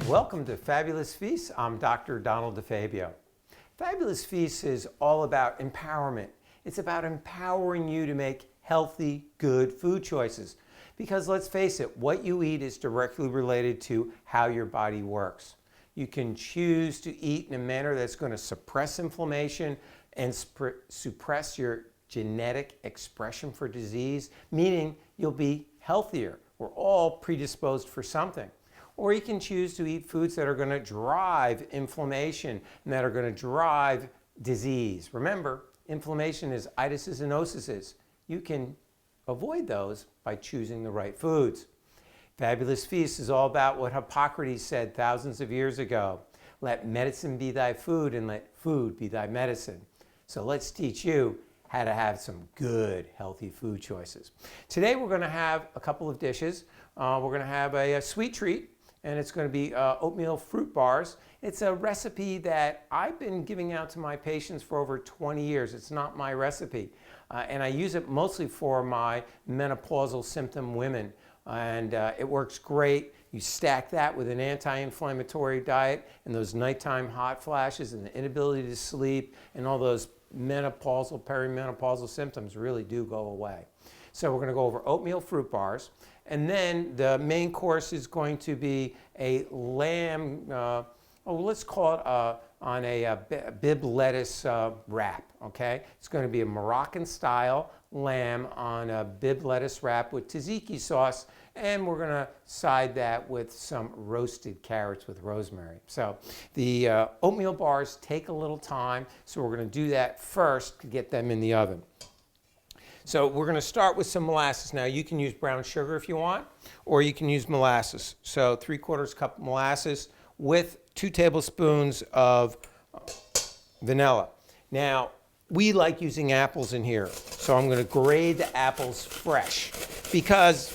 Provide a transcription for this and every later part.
Welcome to Fabulous Feasts. I'm Dr. Donald DeFabio. Fabulous Feasts is all about empowerment. It's about empowering you to make healthy, good food choices. Because let's face it, what you eat is directly related to how your body works. You can choose to eat in a manner that's going to suppress inflammation and suppress your genetic expression for disease, meaning you'll be healthier. We're all predisposed for something. Or you can choose to eat foods that are going to drive inflammation and that are going to drive disease. Remember, inflammation is itises and osises. You can avoid those by choosing the right foods. Fabulous Feast is all about what Hippocrates said thousands of years ago. Let medicine be thy food and let food be thy medicine. So let's teach you how to have some good, healthy food choices. Today we're going to have a couple of dishes. We're going to have a sweet treat, and it's going to be oatmeal fruit bars. It's a recipe that I've been giving out to my patients for over 20 years. It's not my recipe, and I use it mostly for my menopausal symptom women, and it works great. You stack that with an anti-inflammatory diet and those nighttime hot flashes and the inability to sleep and all those menopausal, perimenopausal symptoms really do go away. So we're going to go over oatmeal fruit bars, and then the main course is going to be a lamb, let's call it on a bib lettuce wrap, okay? It's going to be a Moroccan style lamb on a bib lettuce wrap with tzatziki sauce, and we're going to side that with some roasted carrots with rosemary. So the oatmeal bars take a little time, so we're going to do that first to get them in the oven. So we're going to start with some molasses. Now you can use brown sugar if you want, or you can use molasses. So 3/4 cup molasses with 2 tablespoons of vanilla. Now we like using apples in here, so I'm going to grate the apples fresh, because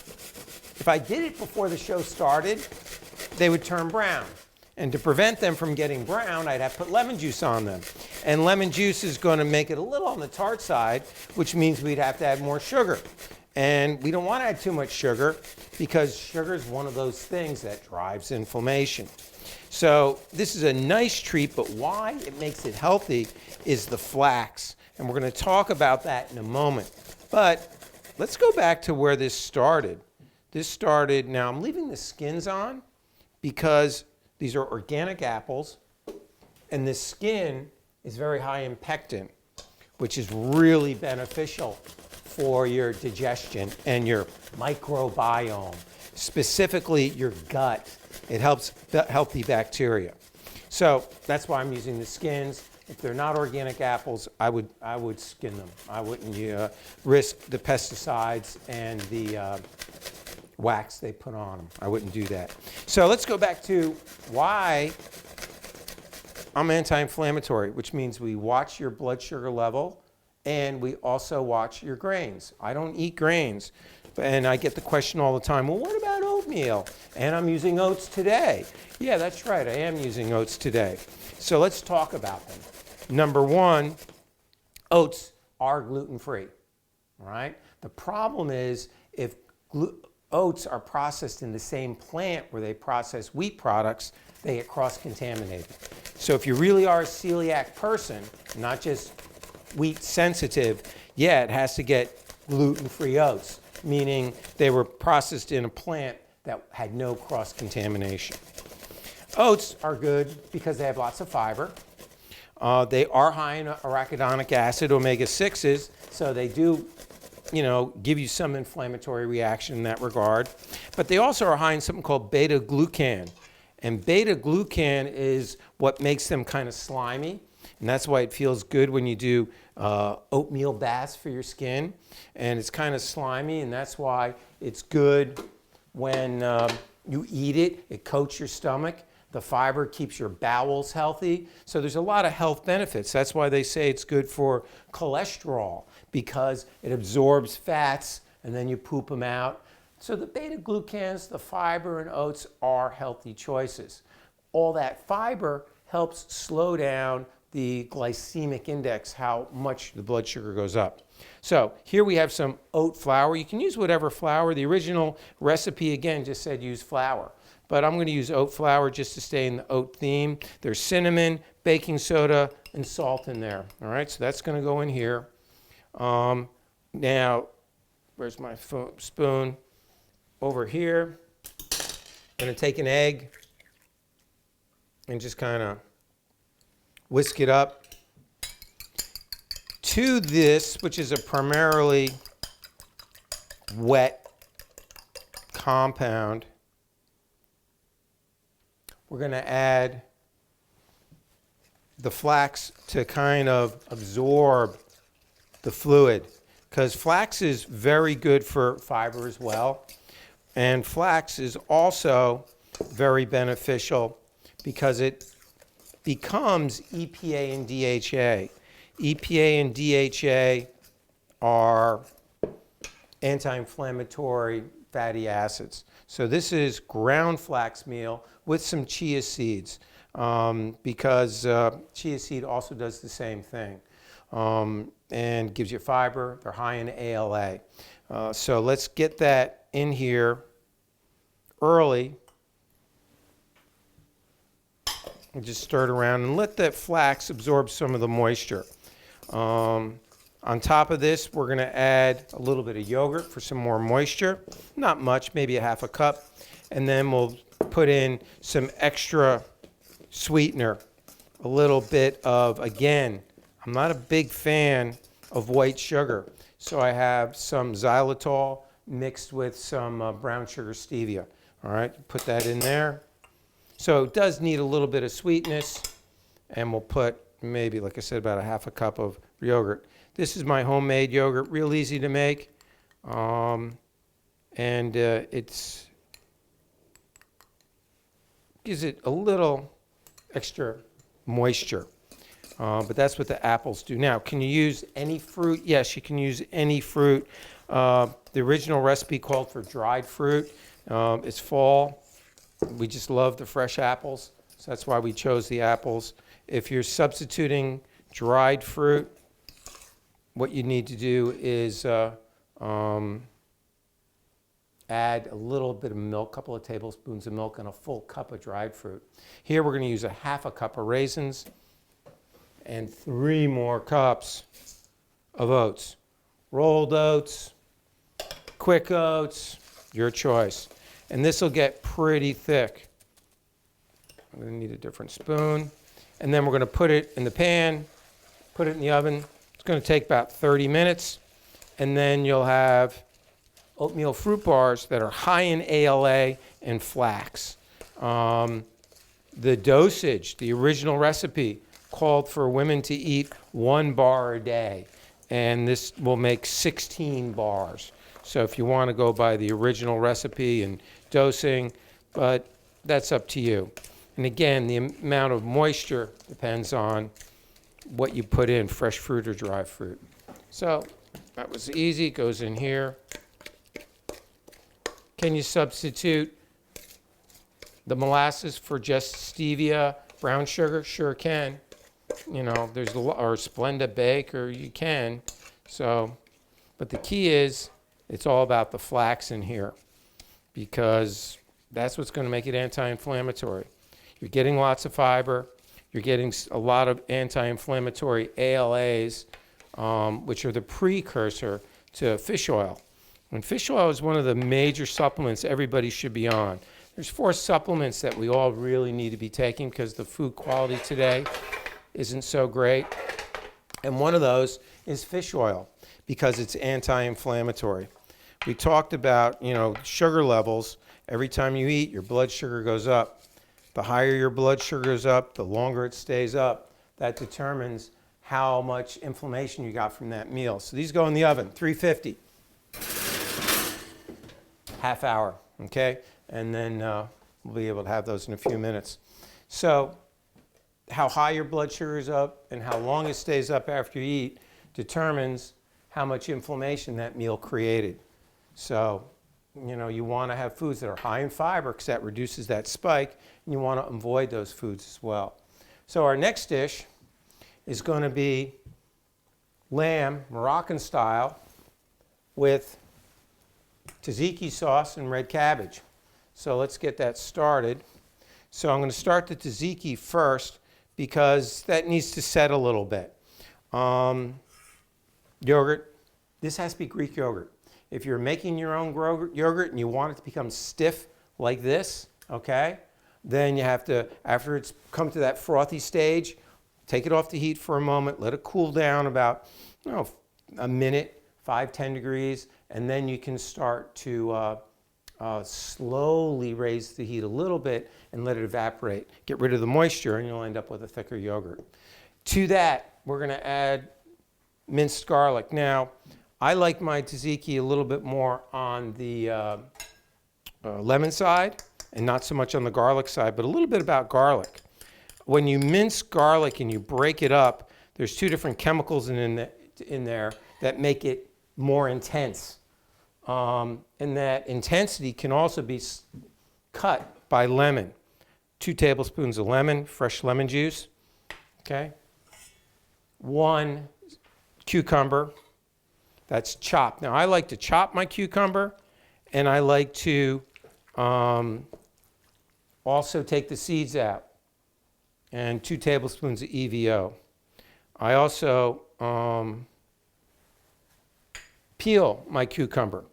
if I did it before the show started, they would turn brown. And to prevent them from getting brown, I'd have to put lemon juice on them. And lemon juice is going to make it a little on the tart side, which means we'd have to add more sugar. And we don't want to add too much sugar, because sugar is one of those things that drives inflammation. So this is a nice treat, but why it makes it healthy is the flax. And we're going to talk about that in a moment. But let's go back to where this started. This started, now I'm leaving the skins on because these are organic apples, and the skin is very high in pectin, which is really beneficial for your digestion and your microbiome, specifically your gut. It helps healthy bacteria. So that's why I'm using the skins. If they're not organic apples, I would skin them. I wouldn't risk the pesticides and the wax they put on them. I wouldn't do that. So let's go back to why I'm anti-inflammatory, which means we watch your blood sugar level and we also watch your grains. I don't eat grains, and I get the question all the time, well, what about oatmeal? And I'm using oats today. Yeah, that's right, I am using oats today. So let's talk about them. Number one, oats are gluten-free, all right? The problem is if oats are processed in the same plant where they process wheat products, they get cross-contaminated. So if you really are a celiac person, not just wheat sensitive, yeah, it has to get gluten-free oats, meaning they were processed in a plant that had no cross-contamination. Oats are good because they have lots of fiber. They are high in arachidonic acid, omega-6s, so they do give you some inflammatory reaction in that regard. But they also are high in something called beta-glucan. And beta-glucan is what makes them kind of slimy. And that's why it feels good when you do oatmeal baths for your skin. And it's kind of slimy, and that's why it's good when you eat it. It coats your stomach. The fiber keeps your bowels healthy. So there's a lot of health benefits. That's why they say it's good for cholesterol, because it absorbs fats and then you poop them out. So the beta-glucans, the fiber, and oats are healthy choices. All that fiber helps slow down the glycemic index, how much the blood sugar goes up. So here we have some oat flour. You can use whatever flour. The original recipe, again, just said use flour. but I'm going to use oat flour just to stay in the oat theme. There's cinnamon, baking soda, and salt in there. All right, so that's going to go in here. Now, where's my spoon? Over here. I'm going to take an egg and just kind of whisk it up. To this, which is a primarily wet compound, we're going to add the flax to kind of absorb the fluid, because flax is very good for fiber as well, and flax is also very beneficial because it becomes EPA and DHA. EPA and DHA are anti-inflammatory fatty acids. So this is ground flax meal with some chia seeds, because chia seed also does the same thing, and gives you fiber. They're high in ALA. So let's get that in here early. And just stir it around and let that flax absorb some of the moisture. On top of this, we're going to add a little bit of yogurt for some more moisture. Not much, maybe a half a cup. And then we'll put in some extra sweetener. A little bit of, again, I'm not a big fan of white sugar. So I have some xylitol mixed with some brown sugar stevia. All right, put that in there. So it does need a little bit of sweetness. And we'll put maybe, like I said, about a half a cup of yogurt. This is my homemade yogurt, real easy to make. It's gives it a little extra moisture. But that's what the apples do. Now, can you use any fruit? Yes, you can use any fruit. The original recipe called for dried fruit. It's fall. We just love the fresh apples, so that's why we chose the apples. If you're substituting dried fruit, what you need to do is add a little bit of milk, a couple of tablespoons of milk, and a full cup of dried fruit. Here we're going to use a half a cup of raisins and 3 more cups of oats. Rolled oats, quick oats, your choice. And this will get pretty thick. I'm going to need a different spoon. And then we're going to put it in the pan, put it in the oven. It's going to take about 30 minutes. And then you'll have oatmeal fruit bars that are high in ALA and flax. The dosage, the original recipe, called for women to eat 1 bar a day. And this will make 16 bars. So if you want to go by the original recipe and dosing, but that's up to you. And again, the amount of moisture depends on what you put in, fresh fruit or dry fruit. So that was easy, goes in here. Can you substitute the molasses for just stevia, brown sugar? Sure can. You know, there's or Splenda Bake, or you can. So, but the key is, it's all about the flax in here, because that's what's going to make it anti-inflammatory. You're getting lots of fiber. You're getting a lot of anti-inflammatory ALAs, which are the precursor to fish oil. And fish oil is one of the major supplements everybody should be on. There's 4 supplements that we all really need to be taking because the food quality today isn't so great. And one of those is fish oil, because it's anti-inflammatory. We talked about, sugar levels. Every time you eat, your blood sugar goes up. The higher your blood sugar goes up, the longer it stays up. That determines how much inflammation you got from that meal. So these go in the oven, 350. Half hour, okay? And then we'll be able to have those in a few minutes. So how high your blood sugar is up and how long it stays up after you eat determines how much inflammation that meal created. So, you want to have foods that are high in fiber because that reduces that spike, and you want to avoid those foods as well. So our next dish is going to be lamb, Moroccan style, with tzatziki sauce and red cabbage. So let's get that started. So I'm going to start the tzatziki first because that needs to set a little bit. Yogurt. This has to be Greek yogurt. If you're making your own yogurt and you want it to become stiff like this, okay, then you have to, after it's come to that frothy stage, take it off the heat for a moment, let it cool down about, a minute, 5-10 degrees, and then you can start to slowly raise the heat a little bit and let it evaporate. Get rid of the moisture and you'll end up with a thicker yogurt. To that, we're going to add minced garlic. Now, I like my tzatziki a little bit more on the lemon side and not so much on the garlic side, but a little bit about garlic. When you mince garlic and you break it up, there's two different chemicals in there that make it more intense. And that intensity can also be cut by lemon. 2 tablespoons of lemon, fresh lemon juice, okay? 1 cucumber, that's chopped. Now I like to chop my cucumber, and I like to also take the seeds out, and 2 tablespoons of EVO. I also peel my cucumber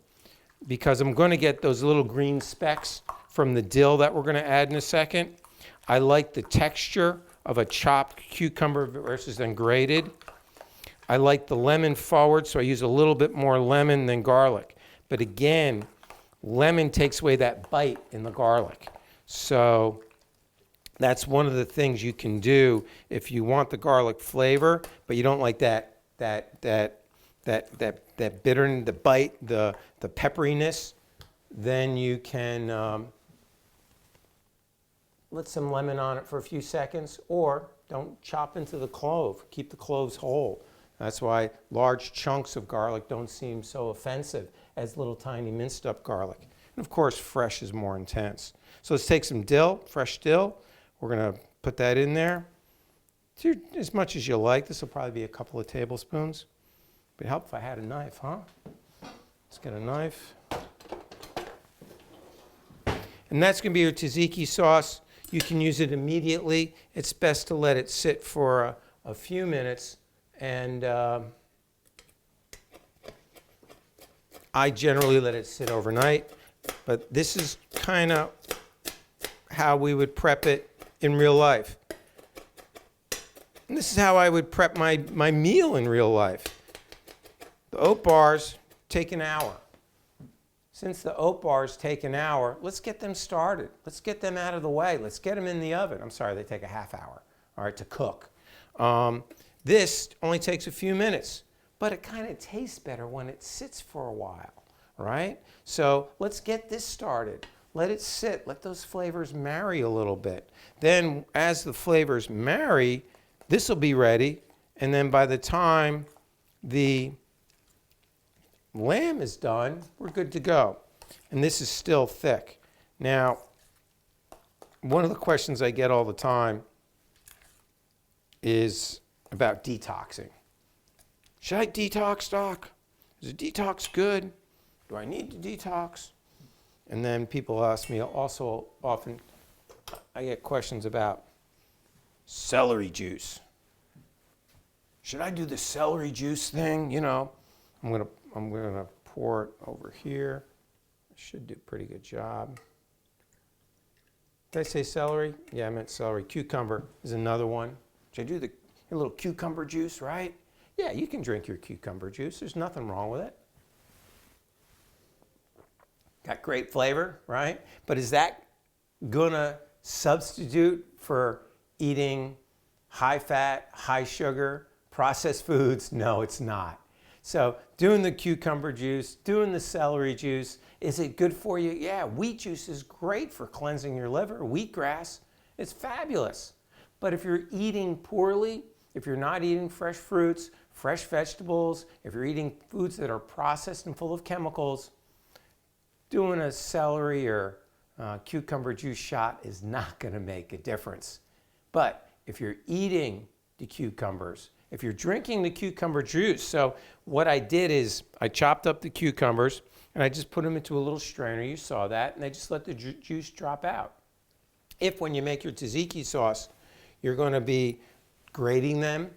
because I'm going to get those little green specks from the dill that we're going to add in a second. I like the texture of a chopped cucumber versus then grated. I like the lemon forward, so I use a little bit more lemon than garlic. But again, lemon takes away that bite in the garlic. So that's one of the things you can do if you want the garlic flavor, but you don't like that bitterness, the bite, the pepperiness. Then you can let some lemon on it for a few seconds, or don't chop into the clove. Keep the cloves whole. That's why large chunks of garlic don't seem so offensive as little tiny minced up garlic. And of course, fresh is more intense. So let's take some dill, fresh dill. We're going to put that in there. As much as you like. This will probably be a couple of tablespoons. It'd help if I had a knife, huh? Let's get a knife. And that's going to be your tzatziki sauce. You can use it immediately. It's best to let it sit for a few minutes. And I generally let it sit overnight. But this is kind of how we would prep it in real life. And this is how I would prep my meal in real life. The oat bars take an hour. Since the oat bars take an hour, let's get them started. Let's get them out of the way. Let's get them in the oven. I'm sorry, they take a half hour, all right, to cook. This only takes a few minutes, but it kind of tastes better when it sits for a while, right? So let's get this started. Let it sit. Let those flavors marry a little bit. Then as the flavors marry, this will be ready. And then by the time the lamb is done, we're good to go. And this is still thick. Now, one of the questions I get all the time is about detoxing. Should I detox, Doc? Is a detox good? Do I need to detox? And then people ask me also often, I get questions about celery juice. Should I do the celery juice thing? You know, I'm gonna pour it over here. I should do a pretty good job. Did I say celery? Yeah, I meant celery. Cucumber is another one. Should I do a little cucumber juice, right? Yeah, you can drink your cucumber juice. There's nothing wrong with it. Got great flavor, right? But is that gonna substitute for eating high fat, high sugar, processed foods? No, it's not. So doing the cucumber juice, doing the celery juice, is it good for you? Yeah, wheat juice is great for cleansing your liver. Wheatgrass, it's fabulous. But if you're eating poorly, if you're not eating fresh fruits, fresh vegetables, if you're eating foods that are processed and full of chemicals, doing a celery or cucumber juice shot is not going to make a difference. But if you're eating the cucumbers, if you're drinking the cucumber juice, so what I did is I chopped up the cucumbers, and I just put them into a little strainer. You saw that, and I just let the juice drop out. If when you make your tzatziki sauce, you're going to be grating them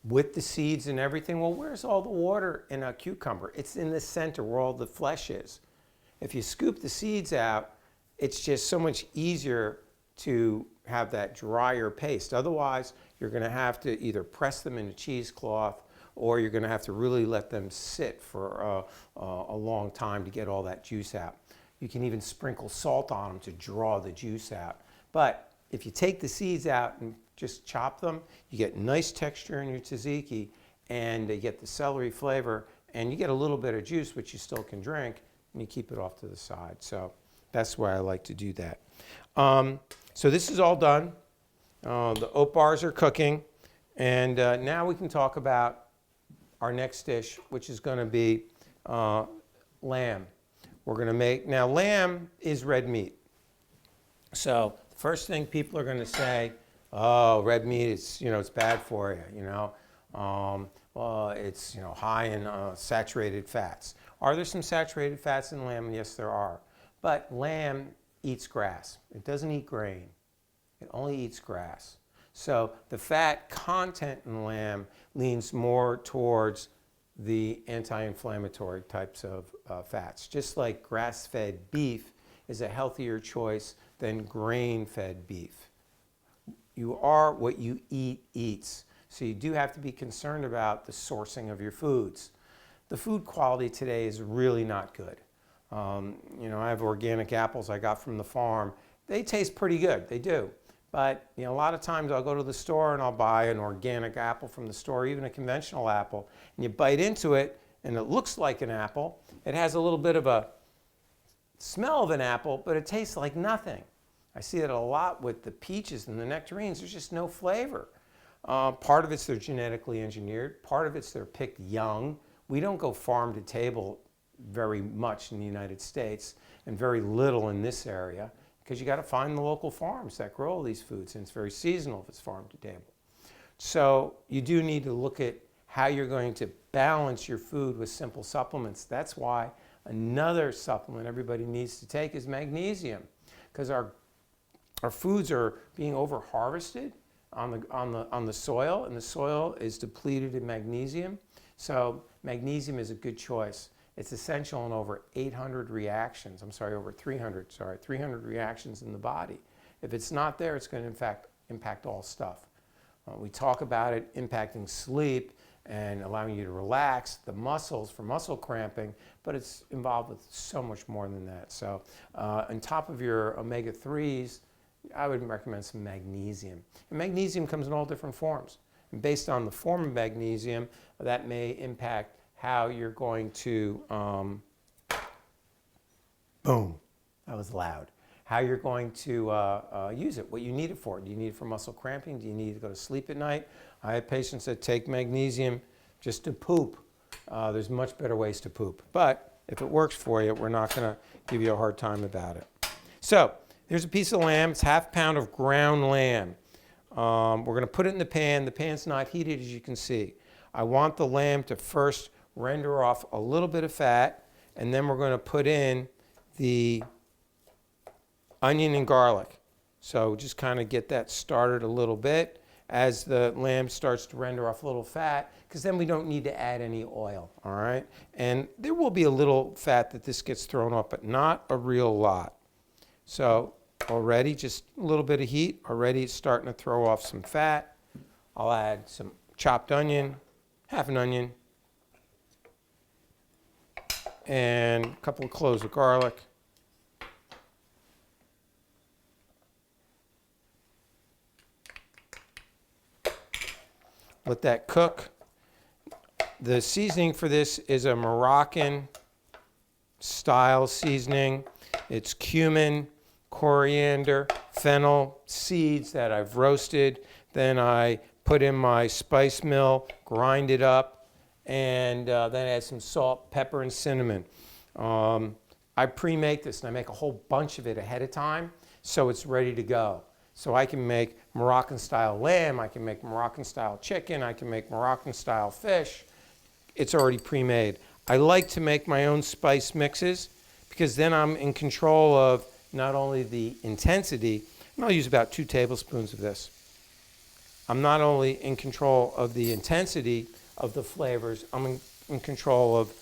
with the seeds and everything, well, where's all the water in a cucumber? It's in the center where all the flesh is. If you scoop the seeds out, it's just so much easier to have that drier paste. Otherwise, you're going to have to either press them in a cheesecloth, or you're going to have to really let them sit for a long time to get all that juice out. You can even sprinkle salt on them to draw the juice out. But if you take the seeds out and just chop them, you get nice texture in your tzatziki, and you get the celery flavor, and you get a little bit of juice, which you still can drink, and you keep it off to the side. So that's why I like to do that. So this is all done. The oat bars are cooking, and now we can talk about our next dish, which is going to be lamb. We're going to make, now lamb is red meat. So the first thing people are going to say, oh, red meat, it's bad for you, well, it's, high in saturated fats. Are there some saturated fats in lamb? Yes, there are. But lamb eats grass. It doesn't eat grain. It only eats grass. So the fat content in lamb leans more towards the anti-inflammatory types of fats. Just like grass-fed beef is a healthier choice than grain-fed beef. You are what you eat eats. So you do have to be concerned about the sourcing of your foods. The food quality today is really not good. I have organic apples I got from the farm. They taste pretty good, they do. But a lot of times I'll go to the store and I'll buy an organic apple from the store, even a conventional apple, and you bite into it and it looks like an apple. It has a little bit of a smell of an apple, but it tastes like nothing. I see it a lot with the peaches and the nectarines. There's just no flavor. Part of it's they're genetically engineered. Part of it's they're picked young. We don't go farm to table very much in the United States, and very little in this area, because you got to find the local farms that grow all these foods, and it's very seasonal if it's farm to table. So you do need to look at how you're going to balance your food with simple supplements. That's why another supplement everybody needs to take is magnesium, because our foods are being over-harvested on the soil, and the soil is depleted in magnesium. So magnesium is a good choice. It's essential in over 800 reactions. Over 300, 300 reactions in the body. If it's not there, it's going to, in fact, impact all stuff. We talk about it impacting sleep and allowing you to relax, the muscles for muscle cramping, but it's involved with so much more than that. So on top of your omega-3s, I would recommend some magnesium. And magnesium comes in all different forms. And based on the form of magnesium, that may impact how you're going to, boom, that was loud. How you're going to use it, what you need it for. Do you need it for muscle cramping? Do you need to go to sleep at night? I have patients that take magnesium just to poop. There's much better ways to poop. But if it works for you, we're not going to give you a hard time about it. So here's a piece of lamb. It's half a pound of ground lamb. We're going to put it in the pan. The pan's not heated, as you can see. I want the lamb to first render off a little bit of fat, and then we're going to put in the onion and garlic. So just kind of get that started a little bit as the lamb starts to render off a little fat, because then we don't need to add any oil, all right? And there will be a little fat that this gets thrown off, but not a real lot. So already just a little bit of heat, already it's starting to throw off some fat. I'll add some chopped onion, half an onion, and a couple of cloves of garlic. Let that cook. The seasoning for this is a Moroccan style seasoning. It's cumin, coriander, fennel seeds that I've roasted. Then I put in my spice mill, grind it up, and then add some salt, pepper, and cinnamon. I pre-make this, and I make a whole bunch of it ahead of time, so it's ready to go. So I can make Moroccan-style lamb, I can make Moroccan-style chicken, I can make Moroccan-style fish. It's already pre-made. I like to make my own spice mixes because then I'm in control of not only the intensity, and I'll use about 2 tablespoons of this. I'm not only in control of the intensity of the flavors, I'm in control of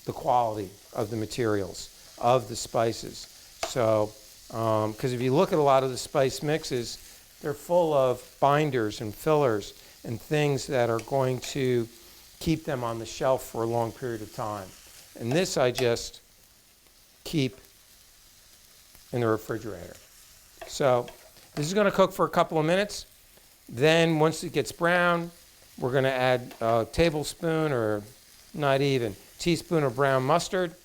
the quality of the materials, of the spices. So, because if you look at a lot of the spice mixes, they're full of binders and fillers and things that are going to keep them on the shelf for a long period of time. And this I just keep in the refrigerator. So this is going to cook for a couple of minutes. Then once it gets brown, we're going to add a tablespoon, or not even, teaspoon of brown mustard.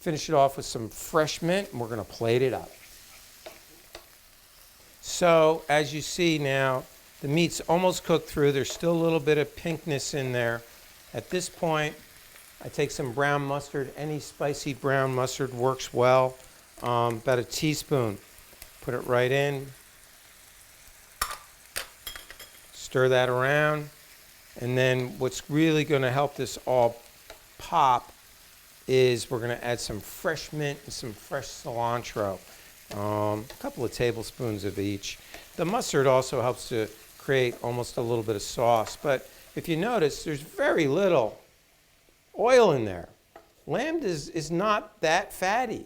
Finish it off with some fresh mint, and we're going to plate it up. So as you see now, the meat's almost cooked through. There's still a little bit of pinkness in there. At this point, I take some brown mustard. Any spicy brown mustard works well. About a teaspoon. Put it right in. Stir that around. And then what's really going to help this all pop is we're going to add some fresh mint and some fresh cilantro. A couple of tablespoons of each. The mustard also helps to create almost a little bit of sauce. But if you notice, there's very little oil in there. Lamb is not that fatty.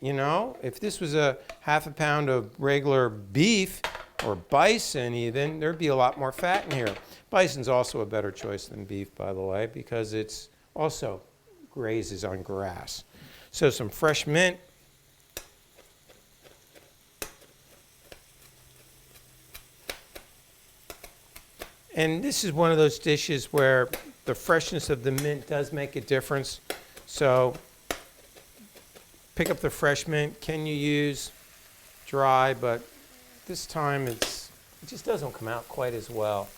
You know, if this was a half a pound of regular beef or bison even, there'd be a lot more fat in here. Bison's also a better choice than beef, by the way, because it's also grazes on grass. So some fresh mint. And this is one of those dishes where the freshness of the mint does make a difference. So pick up the fresh mint. Can you use dry? But this time it just doesn't come out quite as well.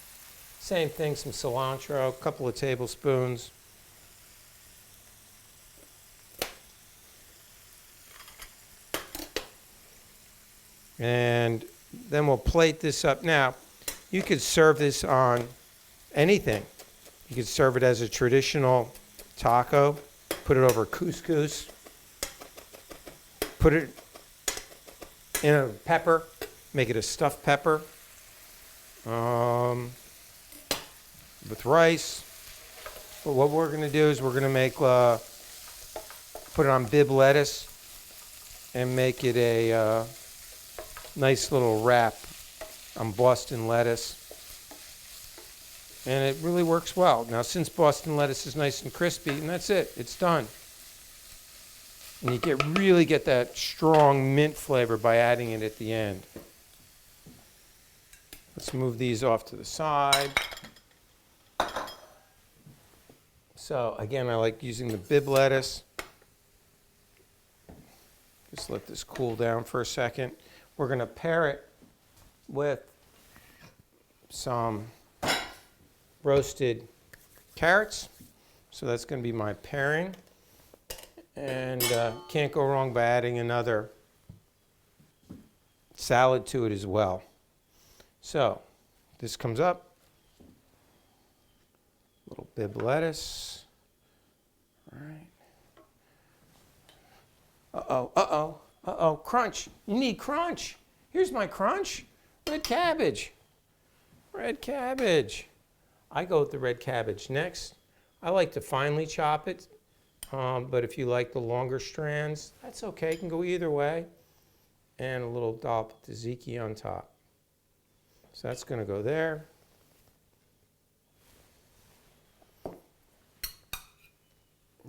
Same thing, some cilantro, a couple of tablespoons. And then we'll plate this up. Now, you could serve this on anything. You could serve it as a traditional taco, put it over couscous, put it in a pepper, make it a stuffed pepper with rice. But what we're going to do is we're going to make, put it on Bibb lettuce and make it a nice little wrap on Boston lettuce. And it really works well. Now, since Boston lettuce is nice and crispy, and that's it, it's done. And you really get that strong mint flavor by adding it at the end. Let's move these off to the side. So again, I like using the Bibb lettuce. Just let this cool down for a second. We're going to pair it with some roasted carrots. So that's going to be my pairing. And can't go wrong by adding another salad to it as well. So this comes up. Little Bibb lettuce. All right. Uh-oh, uh-oh, uh-oh, crunch. You need crunch. Here's my crunch. Red cabbage. Red cabbage. I go with the red cabbage next. I like to finely chop it, but if you like the longer strands, that's okay. It can go either way. And a little dollop of tzatziki on top. So that's going to go there.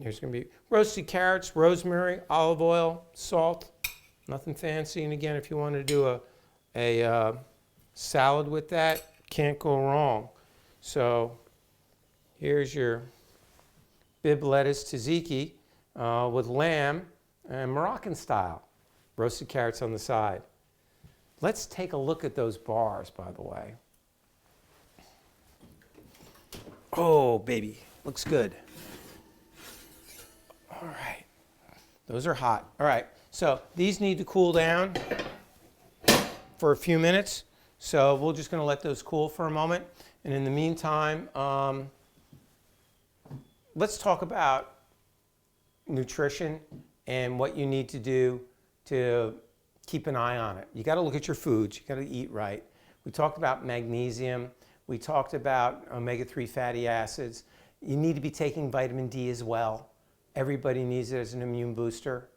Here's going to be roasted carrots, rosemary, olive oil, salt. Nothing fancy. And again, if you want to do a salad with that, can't go wrong. So here's your Bibb lettuce tzatziki with lamb and Moroccan style. Roasted carrots on the side. Let's take a look at those bars, by the way. Oh, baby, looks good. All right, those are hot. All right, so these need to cool down for a few minutes. So we're just going to let those cool for a moment. And in the meantime, let's talk about nutrition and what you need to do to keep an eye on it. You got to look at your foods. You got to eat right. We talked about magnesium. We talked about omega-3 fatty acids. You need to be taking vitamin D as well. Everybody needs it as an immune booster.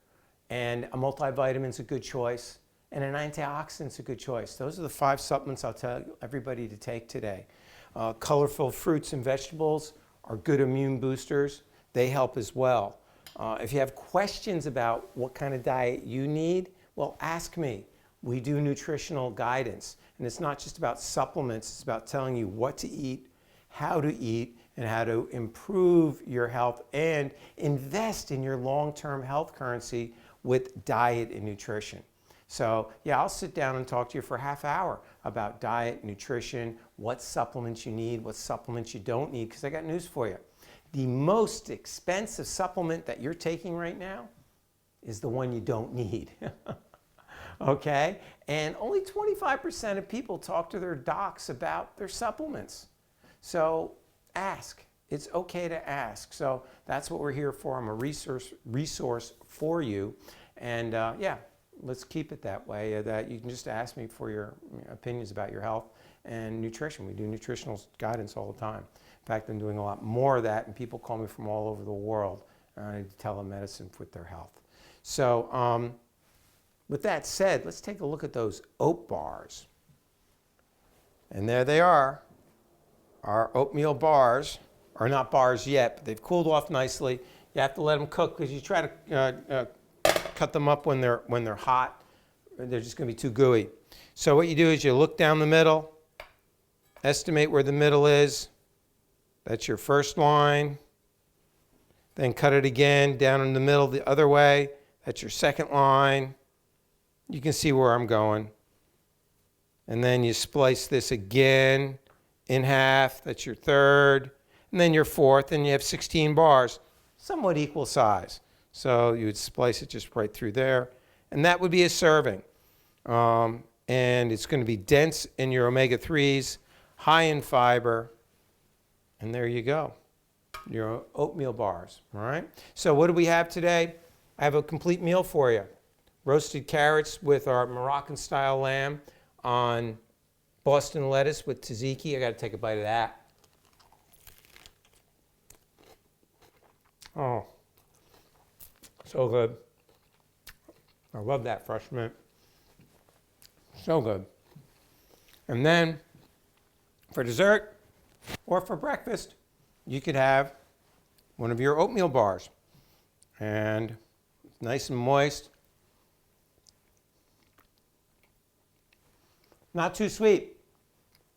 And a multivitamin is a good choice. And an antioxidant is a good choice. Those are the 5 supplements I'll tell everybody to take today. Colorful fruits and vegetables are good immune boosters. They help as well. If you have questions about what kind of diet you need, well, ask me. We do nutritional guidance. And it's not just about supplements. It's about telling you what to eat, how to eat, and how to improve your health and invest in your long-term health currency with diet and nutrition. So yeah, I'll sit down and talk to you for a half hour about diet, nutrition, what supplements you need, what supplements you don't need, because I got news for you. The most expensive supplement that you're taking right now is the one you don't need. Okay? And only 25% of people talk to their docs about their supplements. So ask. It's okay to ask. So that's what we're here for. I'm a resource for you. And yeah, let's keep it that way, that you can just ask me for your opinions about your health and nutrition. We do nutritional guidance all the time. In fact, I'm doing a lot more of that, and people call me from all over the world. I do telemedicine with their health. So with that said, let's take a look at those oat bars. And there they are. Our oatmeal bars are not bars yet, but they've cooled off nicely. You have to let them cook because you try to cut them up when they're hot. They're just going to be too gooey. So what you do is you look down the middle, estimate where the middle is. That's your first line. Then cut it again down in the middle the other way. That's your second line. You can see where I'm going. And then you splice this again in half. That's your third. And then your fourth, and you have 16 bars, somewhat equal size. So you would splice it just right through there. And that would be a serving. And it's going to be dense in your omega-3s, high in fiber. And there you go, your oatmeal bars, all right? So what do we have today? I have a complete meal for you. Roasted carrots with our Moroccan style lamb on Boston lettuce with tzatziki. I got to take a bite of that. Oh, so good. I love that fresh mint. So good. And then for dessert or for breakfast, you could have one of your oatmeal bars. And it's nice and moist. Not too sweet.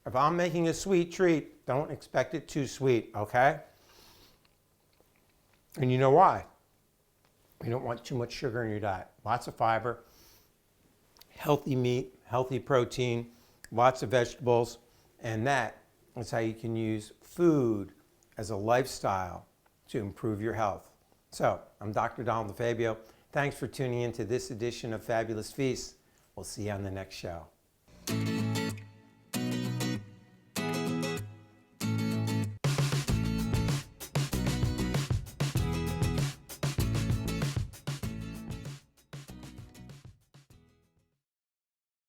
If I'm making a sweet treat, don't expect it too sweet, okay? And you know why? You don't want too much sugar in your diet. Lots of fiber, healthy meat, healthy protein, lots of vegetables, and that is how you can use food as a lifestyle to improve your health. So, I'm Dr. Donald DeFabio. Thanks for tuning in to this edition of Fabulous Feasts. We'll see you on the next show.